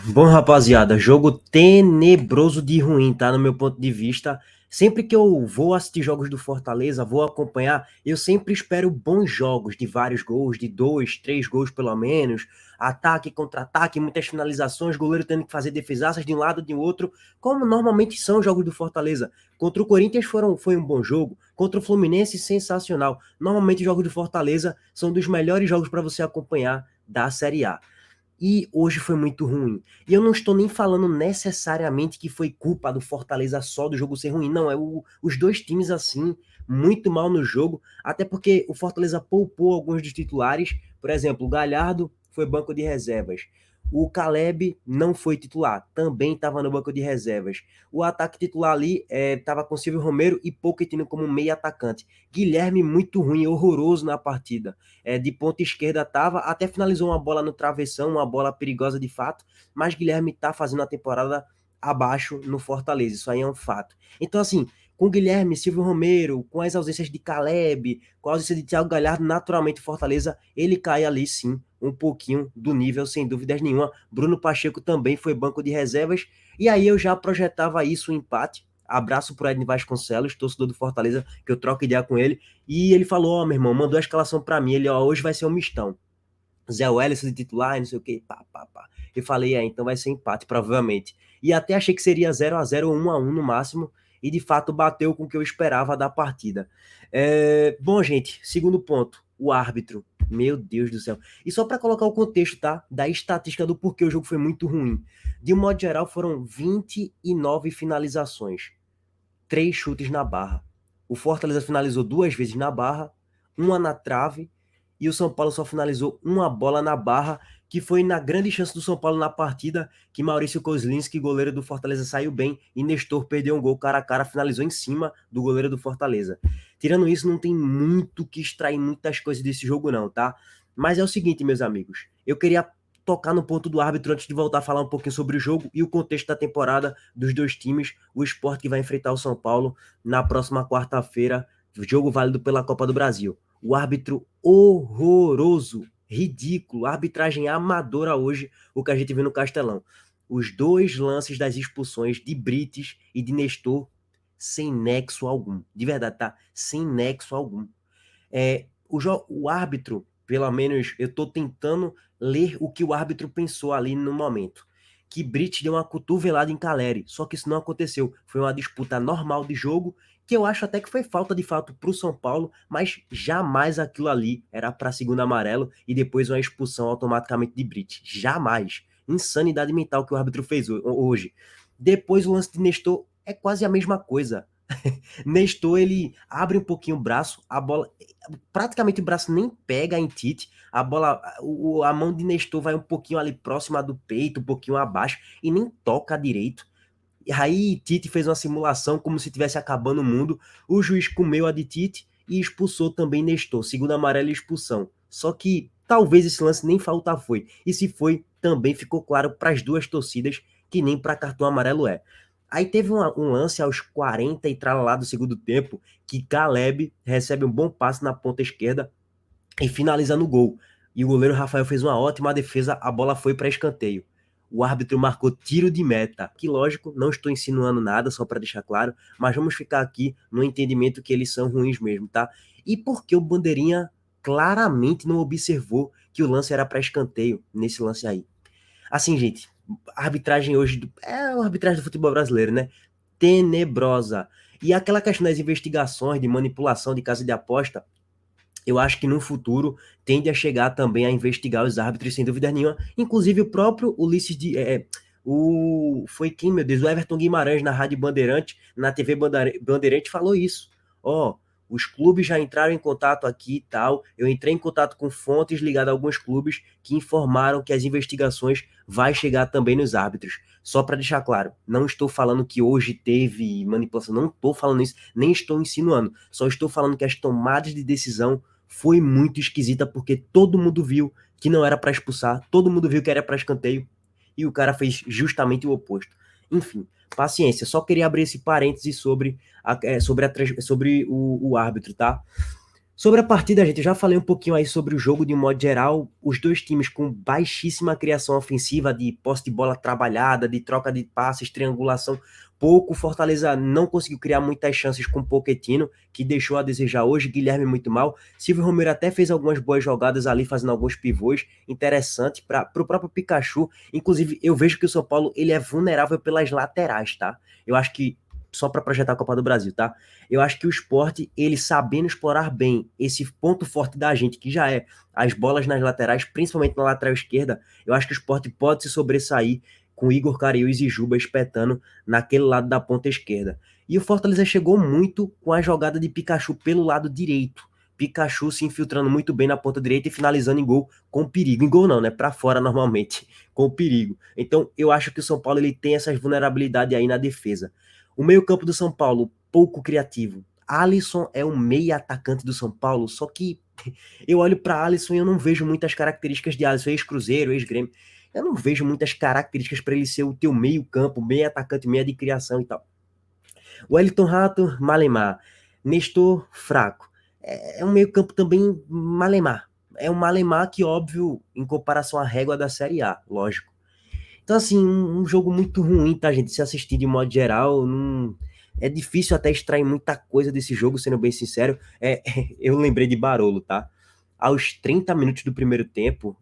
Bom, rapaziada, jogo tenebroso de ruim, tá? No meu ponto de vista. Sempre que eu vou assistir jogos do Fortaleza, vou acompanhar, eu sempre espero bons jogos, de vários gols, de 2, 3 gols pelo menos, ataque, contra-ataque, muitas finalizações, goleiro tendo que fazer defesaças de um lado e de outro, como normalmente são os jogos do Fortaleza. Contra o Corinthians foi um bom jogo, contra o Fluminense, sensacional. Normalmente os jogos do Fortaleza são dos melhores jogos para você acompanhar da Série A. E hoje foi muito ruim. E eu não estou nem falando necessariamente que foi culpa do Fortaleza só do jogo ser ruim. Não, os dois times assim, muito mal no jogo. Até porque o Fortaleza poupou alguns dos titulares. Por exemplo, o Galhardo foi banco de reservas. O Caleb não foi titular, também estava no banco de reservas. O ataque titular ali estava com Silvio Romero e Pochettino como meio atacante. Guilherme muito ruim, horroroso na partida. De ponta esquerda estava, até finalizou uma bola no travessão, uma bola perigosa de fato, mas Guilherme está fazendo a temporada abaixo no Fortaleza, isso aí é um fato. Então, assim, com Guilherme, Silvio Romero, com as ausências de Caleb, com a ausência de Thiago Galhardo, naturalmente Fortaleza, ele cai ali sim, um pouquinho do nível, sem dúvidas nenhuma. Bruno Pacheco também foi banco de reservas, e aí eu já projetava isso, um empate. Abraço pro Edney Vasconcelos, torcedor do Fortaleza, que eu troco ideia com ele. E ele falou, ó, meu irmão, mandou a escalação pra mim. Ele, ó, hoje vai ser um mistão. Zé Welles de titular, não sei o quê, pá, pá, pá. Eu falei, então vai ser empate, provavelmente. E até achei que seria 0-0 ou 1-1 no máximo. E de fato bateu com o que eu esperava da partida. Bom, gente, segundo ponto, o árbitro. Meu Deus do céu. E só para colocar o contexto, tá? Da estatística do porquê o jogo foi muito ruim. De um modo geral, foram 29 finalizações. 3 chutes na barra. O Fortaleza finalizou 2 vezes na barra, uma na trave, e o São Paulo só finalizou uma bola na barra, que foi na grande chance do São Paulo na partida, que Maurício Kozlinski, goleiro do Fortaleza, saiu bem, e Nestor perdeu um gol cara a cara, finalizou em cima do goleiro do Fortaleza. Tirando isso, não tem muito que extrair muitas coisas desse jogo não, tá? Mas é o seguinte, meus amigos, eu queria tocar no ponto do árbitro antes de voltar a falar um pouquinho sobre o jogo e o contexto da temporada dos dois times, o Sport que vai enfrentar o São Paulo na próxima quarta-feira, jogo válido pela Copa do Brasil. O árbitro horroroso, ridículo, arbitragem amadora hoje, o que a gente viu no Castelão. Os dois lances das expulsões de Brites e de Nestor sem nexo algum. De verdade, tá? Sem nexo algum. O árbitro, pelo menos eu estou tentando ler o que o árbitro pensou ali no momento. Que Brit deu uma cotovelada em Caleri, só que isso não aconteceu. Foi uma disputa normal de jogo, que eu acho até que foi falta de fato para o São Paulo, mas jamais aquilo ali era para segundo amarelo e depois uma expulsão automaticamente de Brit. Jamais. Insanidade mental que o árbitro fez hoje. Depois o lance de Nestor é quase a mesma coisa. Nestor, ele abre um pouquinho o braço, a bola, praticamente o braço nem pega em Tite, a bola, a mão de Nestor vai um pouquinho ali próxima do peito, um pouquinho abaixo, e nem toca direito. E aí Tite fez uma simulação como se tivesse acabando o mundo, o juiz comeu a de Tite e expulsou também Nestor, segundo amarelo e expulsão. Só que talvez esse lance nem falta foi, e se foi, também ficou claro para as duas torcidas que nem para cartão amarelo é. Aí teve um lance aos 40 e tralalá do segundo tempo, que Caleb recebe um bom passe na ponta esquerda e finaliza no gol. E o goleiro Rafael fez uma ótima defesa, a bola foi para escanteio. O árbitro marcou tiro de meta, que lógico, não estou insinuando nada, só para deixar claro, mas vamos ficar aqui no entendimento que eles são ruins mesmo, tá? E porque o Bandeirinha claramente não observou que o lance era para escanteio nesse lance aí. Assim, gente, a arbitragem hoje é a arbitragem do futebol brasileiro, né? Tenebrosa. E aquela questão das investigações de manipulação de casa de aposta, eu acho que no futuro tende a chegar também a investigar os árbitros, sem dúvida nenhuma. Inclusive o próprio Ulisses de. Foi quem, meu Deus? O Everton Guimarães na Rádio Bandeirante, na TV Bandeirante, falou isso. Ó, os clubes já entraram em contato aqui e tal. Eu entrei em contato com fontes ligadas a alguns clubes que informaram que as investigações vai chegar também nos árbitros. Só para deixar claro, não estou falando que hoje teve manipulação, não estou falando isso, nem estou insinuando. Só estou falando que as tomadas de decisão foi muito esquisita porque todo mundo viu que não era para expulsar, todo mundo viu que era para escanteio e o cara fez justamente o oposto. Enfim, paciência. Só queria abrir esse parêntese sobre o árbitro, tá? Sobre a partida, gente, eu já falei um pouquinho aí sobre o jogo de um modo geral. Os dois times com baixíssima criação ofensiva, de posse de bola trabalhada, de troca de passes, triangulação. Pouco. Fortaleza não conseguiu criar muitas chances com o Pochettino, que deixou a desejar hoje. Guilherme muito mal. Silvio Romero até fez algumas boas jogadas ali, fazendo alguns pivôs interessantes para o próprio Pikachu. Inclusive, eu vejo que o São Paulo ele é vulnerável pelas laterais, tá? Eu acho que, só para projetar a Copa do Brasil, tá? Eu acho que o esporte, ele sabendo explorar bem esse ponto forte da gente, que já é as bolas nas laterais, principalmente na lateral esquerda, eu acho que o esporte pode se sobressair com Igor Cariús e Juba espetando naquele lado da ponta esquerda. E o Fortaleza chegou muito com a jogada de Pikachu pelo lado direito. Pikachu se infiltrando muito bem na ponta direita e finalizando em gol com perigo. Em gol não, né? Para fora normalmente, com perigo. Então, eu acho que o São Paulo ele tem essas vulnerabilidades aí na defesa. O meio-campo do São Paulo, pouco criativo. Alisson é um meia atacante do São Paulo, só que eu olho para Alisson e eu não vejo muitas características de Alisson, ex-Cruzeiro, ex-Grêmio. Eu não vejo muitas características para ele ser o teu meio-campo, meia atacante, meia de criação e tal. Wellington Rato, Malemar. Nestor, fraco. É um meio-campo também Malemar. É um Malemar que, óbvio, em comparação à régua da Série A, lógico. Então, assim, um jogo muito ruim, tá, gente? Se assistir de modo geral, não... é difícil até extrair muita coisa desse jogo, sendo bem sincero. Eu lembrei de Barolo, tá? Aos 30 minutos do primeiro tempo,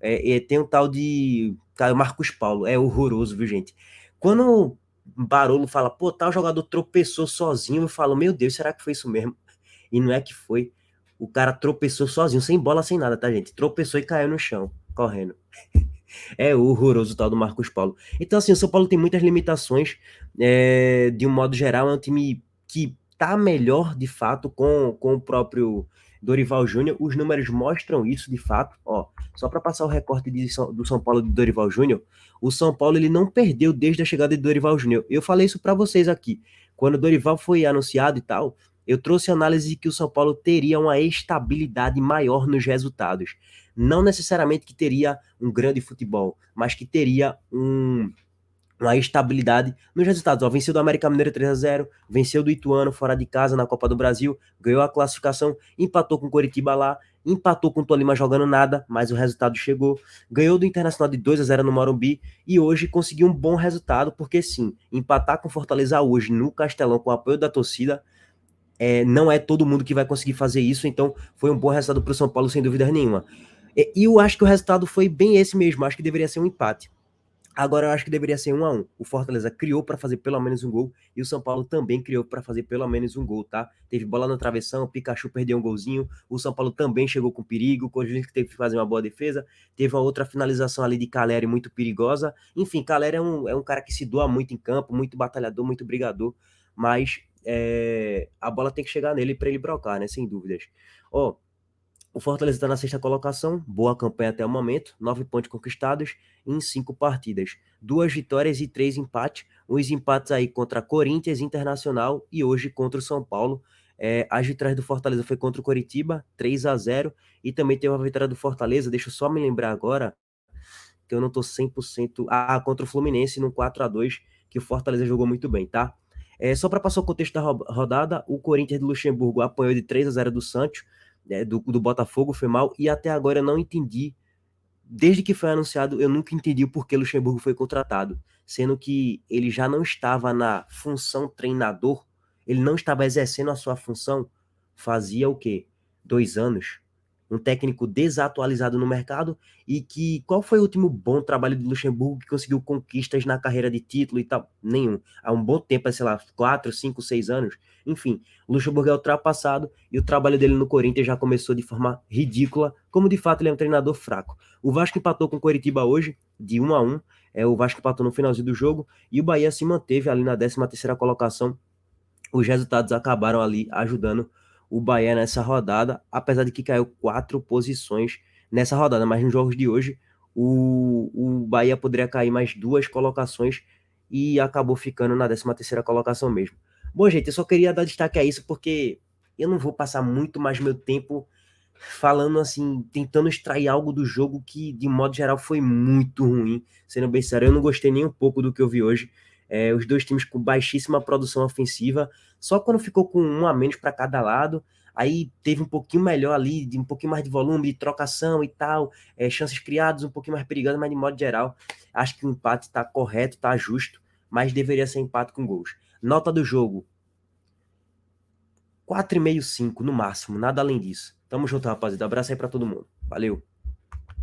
tem um tal de Marcos Paulo. É horroroso, viu, gente? Quando Barolo fala, pô, tal jogador tropeçou sozinho, eu falo, meu Deus, será que foi isso mesmo? E não é que foi. O cara tropeçou sozinho, sem bola, sem nada, tá, gente? Tropeçou e caiu no chão, correndo. É horroroso o tal do Marcos Paulo. Então, assim, o São Paulo tem muitas limitações. De um modo geral, é um time que tá melhor, de fato, com o próprio Dorival Júnior. Os números mostram isso, de fato. Ó, só para passar o recorte do São Paulo de Dorival Júnior, o São Paulo ele não perdeu desde a chegada de Dorival Júnior. Eu falei isso para vocês aqui. Quando o Dorival foi anunciado e tal, eu trouxe a análise de que o São Paulo teria uma estabilidade maior nos resultados. Não necessariamente que teria um grande futebol, mas que teria uma estabilidade nos resultados. Ó, venceu do América Mineiro 3-0, venceu do Ituano fora de casa na Copa do Brasil, ganhou a classificação, empatou com o Coritiba lá, empatou com o Tolima jogando nada, mas o resultado chegou, ganhou do Internacional de 2-0 no Morumbi e hoje conseguiu um bom resultado, porque sim, empatar com Fortaleza hoje no Castelão com o apoio da torcida, não é todo mundo que vai conseguir fazer isso, então foi um bom resultado para o São Paulo, sem dúvida nenhuma. E eu acho que o resultado foi bem esse mesmo, acho que deveria ser um empate. Agora eu acho que deveria ser 1-1. O Fortaleza criou para fazer pelo menos um gol e o São Paulo também criou para fazer pelo menos um gol, tá? Teve bola na travessão, o Pikachu perdeu um golzinho, o São Paulo também chegou com perigo, o Corinthians teve que fazer uma boa defesa, teve uma outra finalização ali de Caleri muito perigosa. Enfim, Caleri é um cara que se doa muito em campo, muito batalhador, muito brigador, mas a bola tem que chegar nele para ele brocar, né? Sem dúvidas. Ó, o Fortaleza está na sexta colocação, boa campanha até o momento, 9 pontos conquistados em 5 partidas. 2 vitórias e 3 empates. Os empates aí contra Corinthians, Internacional e hoje contra o São Paulo. As vitórias do Fortaleza foi contra o Coritiba, 3-0, e também teve uma vitória do Fortaleza, deixa eu só me lembrar agora, que eu não tô 100%... contra o Fluminense no 4-2, que o Fortaleza jogou muito bem, tá? Só para passar o contexto da rodada, o Corinthians de Luxemburgo apanhou de 3-0 do Santos, do Botafogo, foi mal, e até agora eu não entendi, desde que foi anunciado, eu nunca entendi o porquê Luxemburgo foi contratado, sendo que ele já não estava na função treinador, ele não estava exercendo a sua função, fazia o quê? 2 anos. Um técnico desatualizado no mercado e que, qual foi o último bom trabalho de Luxemburgo que conseguiu conquistas na carreira de título e tal? Nenhum. Há um bom tempo, sei lá, 4, 5, 6 anos. Enfim, o Luxemburgo é ultrapassado e o trabalho dele no Corinthians já começou de forma ridícula, como de fato ele é um treinador fraco. O Vasco empatou com o Coritiba hoje, de 1-1. O Vasco empatou no finalzinho do jogo e o Bahia se manteve ali na 13ª colocação. Os resultados acabaram ali ajudando o Bahia nessa rodada, apesar de que caiu 4 posições nessa rodada, mas nos jogos de hoje o Bahia poderia cair mais 2 colocações e acabou ficando na 13ª colocação mesmo. Bom, gente, eu só queria dar destaque a isso porque eu não vou passar muito mais meu tempo falando assim, tentando extrair algo do jogo que, de modo geral, foi muito ruim. Sendo bem sério, eu não gostei nem um pouco do que eu vi hoje. Os dois times com baixíssima produção ofensiva, só quando ficou com um a menos para cada lado, Aí teve um pouquinho melhor ali, de um pouquinho mais de volume, de trocação e tal, chances criadas um pouquinho mais perigosas, mas de modo geral, acho que o empate tá correto, tá justo, mas deveria ser empate com gols. Nota do jogo, 4,5, 5 no máximo, nada além disso. Tamo junto, rapaziada. Abraço aí pra todo mundo. Valeu.